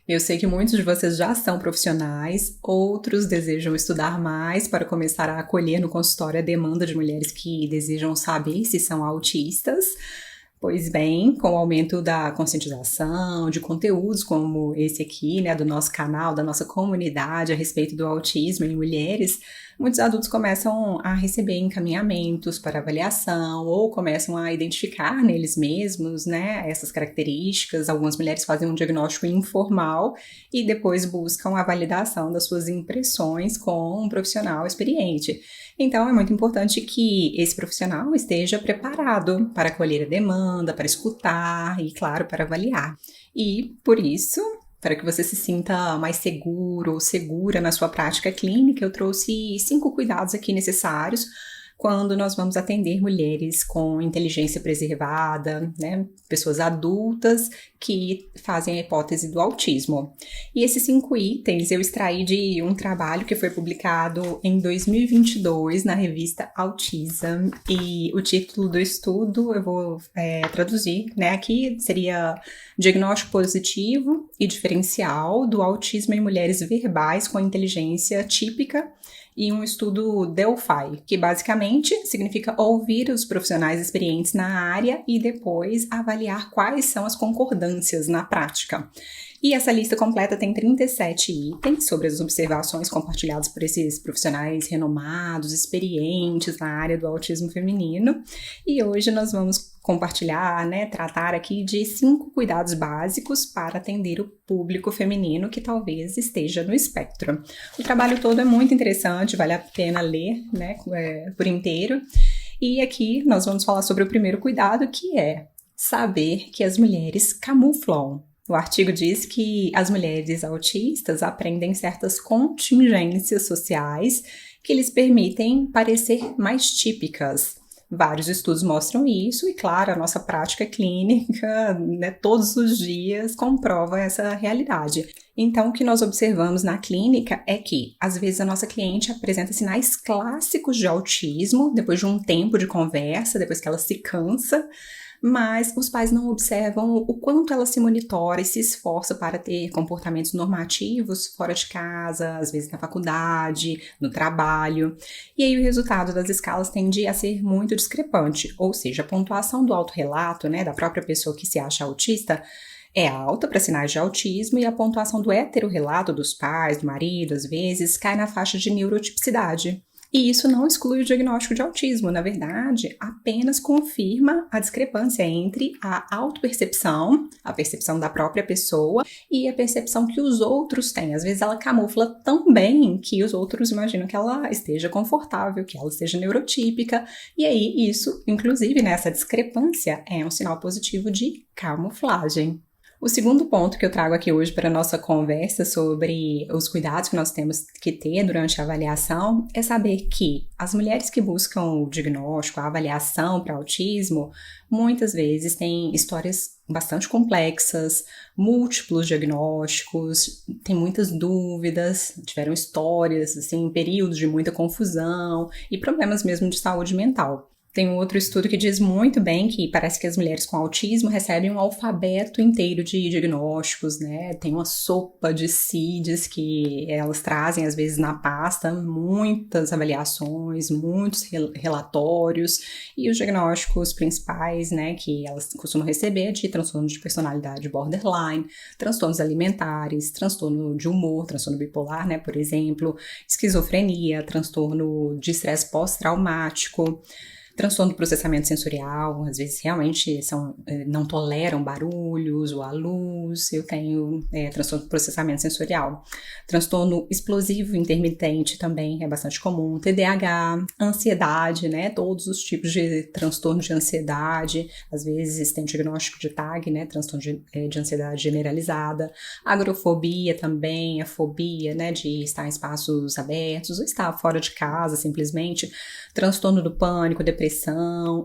Eu sei que muitos de vocês já são profissionais, outros desejam estudar mais para começar a acolher no consultório a demanda de mulheres que desejam saber se são autistas. Pois bem, com o aumento da conscientização, de conteúdos como esse aqui, né, do nosso canal, da nossa comunidade a respeito do autismo em mulheres, muitos adultos começam a receber encaminhamentos para avaliação ou começam a identificar neles mesmos, né, essas características. Algumas mulheres fazem um diagnóstico informal e depois buscam a validação das suas impressões com um profissional experiente. Então, é muito importante que esse profissional esteja preparado para acolher a demanda, para escutar e, claro, para avaliar. E, por isso, para que você se sinta mais seguro ou segura na sua prática clínica, eu trouxe 5 cuidados aqui necessários quando nós vamos atender mulheres com inteligência preservada, né, pessoas adultas que fazem a hipótese do autismo. E esses 5 itens eu extraí de um trabalho que foi publicado em 2022 na revista Autism, e o título do estudo eu vou traduzir, né, aqui seria Diagnóstico Positivo e Diferencial do Autismo em Mulheres Verbais com Inteligência Típica, e um estudo Delphi, que basicamente significa ouvir os profissionais experientes na área e depois avaliar quais são as concordâncias na prática. E essa lista completa tem 37 itens sobre as observações compartilhadas por esses profissionais renomados, experientes na área do autismo feminino. E hoje nós vamos compartilhar, né, tratar aqui de 5 cuidados básicos para atender o público feminino que talvez esteja no espectro. O trabalho todo é muito interessante, vale a pena ler, né, por inteiro. E aqui nós vamos falar sobre o primeiro cuidado, que é saber que as mulheres camuflam. O artigo diz que as mulheres autistas aprendem certas contingências sociais que lhes permitem parecer mais típicas. Vários estudos mostram isso e, claro, a nossa prática clínica, né, todos os dias comprova essa realidade. Então, o que nós observamos na clínica é que, às vezes, a nossa cliente apresenta sinais clássicos de autismo depois de um tempo de conversa, depois que ela se cansa, mas os pais não observam o quanto ela se monitora e se esforça para ter comportamentos normativos fora de casa, às vezes na faculdade, no trabalho. E aí o resultado das escalas tende a ser muito discrepante, ou seja, a pontuação do autorrelato, né, da própria pessoa que se acha autista, é alta para sinais de autismo, e a pontuação do heterorrelato dos pais, do marido, às vezes, cai na faixa de neurotipicidade. E isso não exclui o diagnóstico de autismo, na verdade, apenas confirma a discrepância entre a autopercepção, a percepção da própria pessoa, e a percepção que os outros têm. Às vezes ela camufla tão bem que os outros imaginam que ela esteja confortável, que ela esteja neurotípica, e aí isso, inclusive, né, essa discrepância é um sinal positivo de camuflagem. O segundo ponto que eu trago aqui hoje para a nossa conversa sobre os cuidados que nós temos que ter durante a avaliação é saber que as mulheres que buscam o diagnóstico, a avaliação para autismo, muitas vezes têm histórias bastante complexas, múltiplos diagnósticos, têm muitas dúvidas, tiveram histórias, assim, períodos de muita confusão e problemas mesmo de saúde mental. Tem um outro estudo que diz muito bem que parece que as mulheres com autismo recebem um alfabeto inteiro de diagnósticos, né? Tem uma sopa de CIDs que elas trazem, às vezes, na pasta, muitas avaliações, muitos relatórios, e os diagnósticos principais, né, que elas costumam receber de transtorno de personalidade borderline, transtornos alimentares, transtorno de humor, transtorno bipolar, né, por exemplo, esquizofrenia, transtorno de estresse pós-traumático, transtorno do processamento sensorial, às vezes realmente não toleram barulhos ou a luz. Eu tenho transtorno do processamento sensorial. Transtorno explosivo intermitente também é bastante comum. TDAH, ansiedade, né? Todos os tipos de transtorno de ansiedade. Às vezes tem diagnóstico de TAG, né? Transtorno de ansiedade generalizada. Agrofobia também, a fobia, né? De estar em espaços abertos ou estar fora de casa simplesmente. Transtorno do pânico, depressão.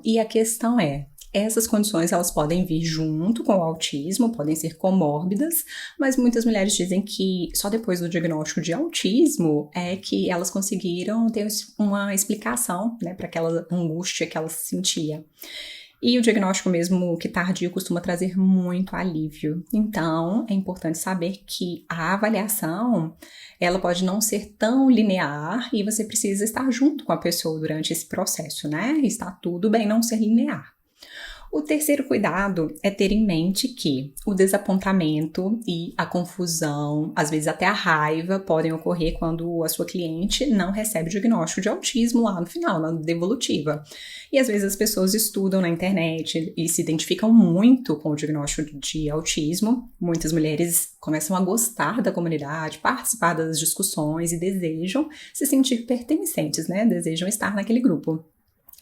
E a questão é, essas condições elas podem vir junto com o autismo, podem ser comórbidas, mas muitas mulheres dizem que só depois do diagnóstico de autismo é que elas conseguiram ter uma explicação, né, para aquela angústia que elas sentia. E o diagnóstico mesmo que tardio costuma trazer muito alívio. Então, é importante saber que a avaliação, ela pode não ser tão linear e você precisa estar junto com a pessoa durante esse processo, né? Está tudo bem não ser linear. O terceiro cuidado é ter em mente que o desapontamento e a confusão, às vezes até a raiva, podem ocorrer quando a sua cliente não recebe o diagnóstico de autismo lá no final, na devolutiva. E às vezes as pessoas estudam na internet e se identificam muito com o diagnóstico de autismo. Muitas mulheres começam a gostar da comunidade, participar das discussões e desejam se sentir pertencentes, né? Desejam estar naquele grupo.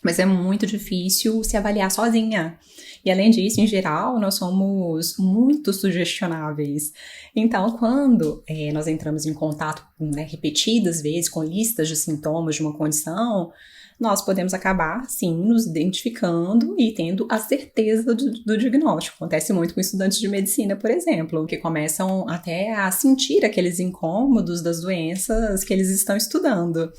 Mas é muito difícil se avaliar sozinha. E além disso, em geral, nós somos muito sugestionáveis. Então, quando nós entramos em contato, né, repetidas vezes com listas de sintomas de uma condição, nós podemos acabar, sim, nos identificando e tendo a certeza do diagnóstico. Acontece muito com estudantes de medicina, por exemplo, que começam até a sentir aqueles incômodos das doenças que eles estão estudando.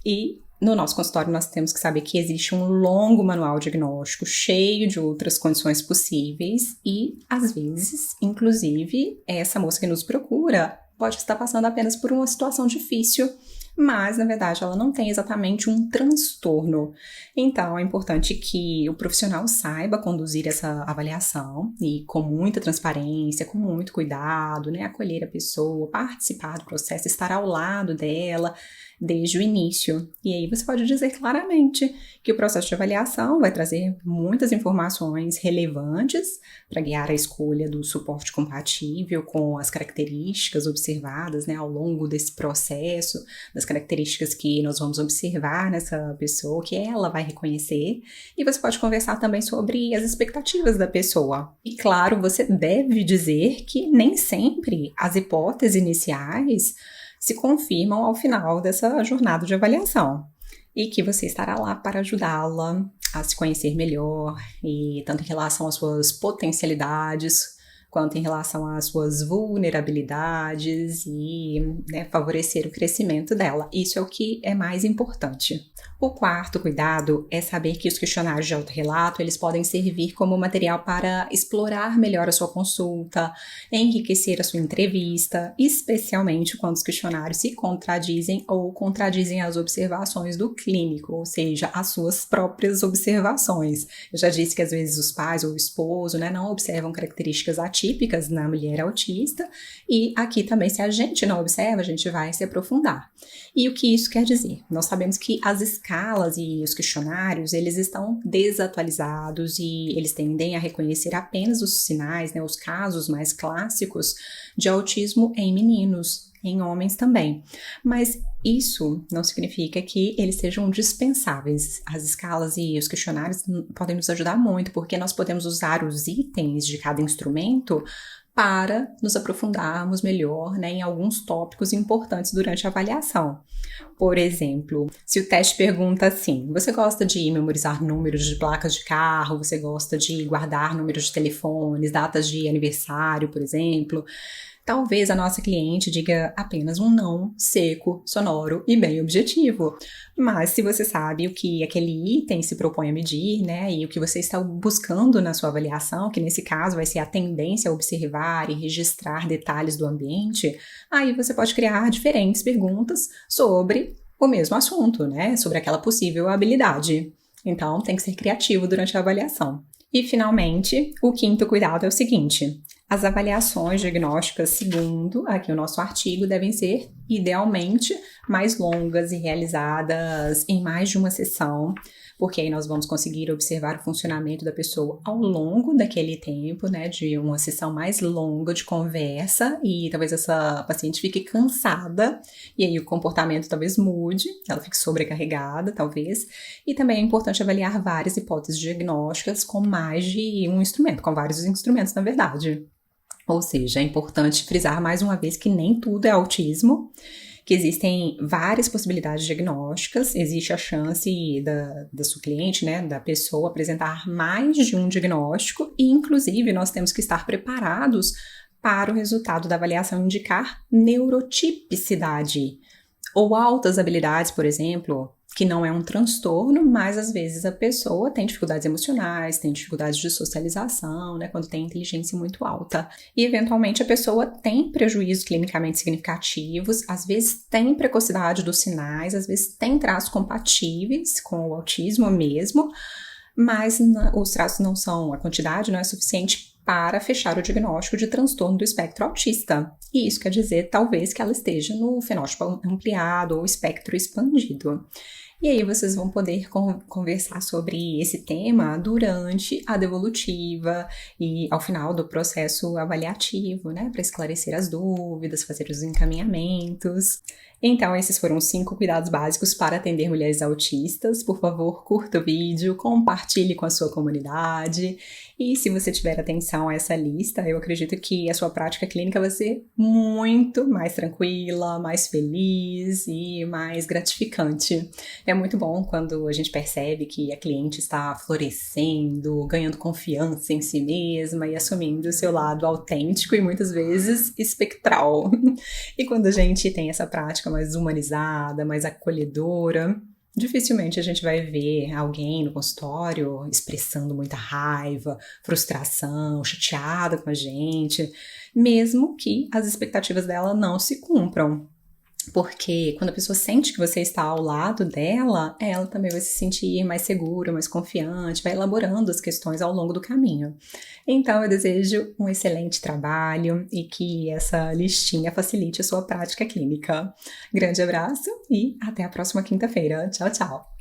E no nosso consultório, nós temos que saber que existe um longo manual diagnóstico cheio de outras condições possíveis e, às vezes, inclusive, essa moça que nos procura pode estar passando apenas por uma situação difícil, mas, na verdade, ela não tem exatamente um transtorno. Então, é importante que o profissional saiba conduzir essa avaliação e com muita transparência, com muito cuidado, né, acolher a pessoa, participar do processo, estar ao lado dela desde o início. E aí você pode dizer claramente que o processo de avaliação vai trazer muitas informações relevantes para guiar a escolha do suporte compatível com as características observadas, né, ao longo desse processo, das características que nós vamos observar nessa pessoa, que ela vai reconhecer. E você pode conversar também sobre as expectativas da pessoa. E claro, você deve dizer que nem sempre as hipóteses iniciais se confirmam ao final dessa jornada de avaliação e que você estará lá para ajudá-la a se conhecer melhor, e tanto em relação às suas potencialidades quanto em relação às suas vulnerabilidades e, né, favorecer o crescimento dela. Isso é o que é mais importante. O quarto cuidado é saber que os questionários de autorrelato, eles podem servir como material para explorar melhor a sua consulta, enriquecer a sua entrevista, especialmente quando os questionários se contradizem ou contradizem as observações do clínico, ou seja, as suas próprias observações. Eu já disse que às vezes os pais ou o esposo, né, não observam características atípicas na mulher autista, e aqui também, se a gente não observa, a gente vai se aprofundar. E o que isso quer dizer? Nós sabemos que as escalas e os questionários, eles estão desatualizados e eles tendem a reconhecer apenas os sinais, né, os casos mais clássicos de autismo em meninos, em homens também. Mas isso não significa que eles sejam dispensáveis. As escalas e os questionários podem nos ajudar muito, porque nós podemos usar os itens de cada instrumento para nos aprofundarmos melhor, né, em alguns tópicos importantes durante a avaliação. Por exemplo, se o teste pergunta assim: você gosta de memorizar números de placas de carro? Você gosta de guardar números de telefones, datas de aniversário, por exemplo? Talvez a nossa cliente diga apenas um não seco, sonoro e bem objetivo. Mas se você sabe o que aquele item se propõe a medir, né, e o que você está buscando na sua avaliação, que nesse caso vai ser a tendência a observar e registrar detalhes do ambiente, aí você pode criar diferentes perguntas sobre o mesmo assunto, né, sobre aquela possível habilidade. Então, tem que ser criativo durante a avaliação. E, finalmente, o quinto cuidado é o seguinte: as avaliações diagnósticas, segundo aqui o nosso artigo, devem ser, idealmente, mais longas e realizadas em mais de uma sessão, porque aí nós vamos conseguir observar o funcionamento da pessoa ao longo daquele tempo, né, de uma sessão mais longa de conversa, e talvez essa paciente fique cansada, e aí o comportamento talvez mude, ela fique sobrecarregada, talvez, e também é importante avaliar várias hipóteses diagnósticas com mais de um instrumento, com vários instrumentos, na verdade. Ou seja, é importante frisar mais uma vez que nem tudo é autismo, que existem várias possibilidades diagnósticas, existe a chance da sua cliente, né, da pessoa apresentar mais de um diagnóstico e, inclusive, nós temos que estar preparados para o resultado da avaliação indicar neurotipicidade ou altas habilidades, por exemplo, que não é um transtorno, mas às vezes a pessoa tem dificuldades emocionais, tem dificuldades de socialização, né, quando tem inteligência muito alta. E eventualmente a pessoa tem prejuízos clinicamente significativos, às vezes tem precocidade dos sinais, às vezes tem traços compatíveis com o autismo mesmo, mas os traços não são, a quantidade não é suficiente para fechar o diagnóstico de transtorno do espectro autista. E isso quer dizer, talvez, que ela esteja no fenótipo ampliado ou espectro expandido. E aí vocês vão poder conversar sobre esse tema durante a devolutiva e ao final do processo avaliativo, né, para esclarecer as dúvidas, fazer os encaminhamentos. Então, esses foram os 5 cuidados básicos para atender mulheres autistas. Por favor, curta o vídeo, compartilhe com a sua comunidade. E se você tiver atenção a essa lista, eu acredito que a sua prática clínica vai ser muito mais tranquila, mais feliz e mais gratificante. É muito bom quando a gente percebe que a cliente está florescendo, ganhando confiança em si mesma e assumindo o seu lado autêntico e muitas vezes espectral. E quando a gente tem essa prática mais humanizada, mais acolhedora, dificilmente a gente vai ver alguém no consultório expressando muita raiva, frustração, chateada com a gente, mesmo que as expectativas dela não se cumpram. Porque quando a pessoa sente que você está ao lado dela, ela também vai se sentir mais segura, mais confiante, vai elaborando as questões ao longo do caminho. Então, eu desejo um excelente trabalho e que essa listinha facilite a sua prática clínica. Grande abraço e até a próxima quinta-feira. Tchau, tchau!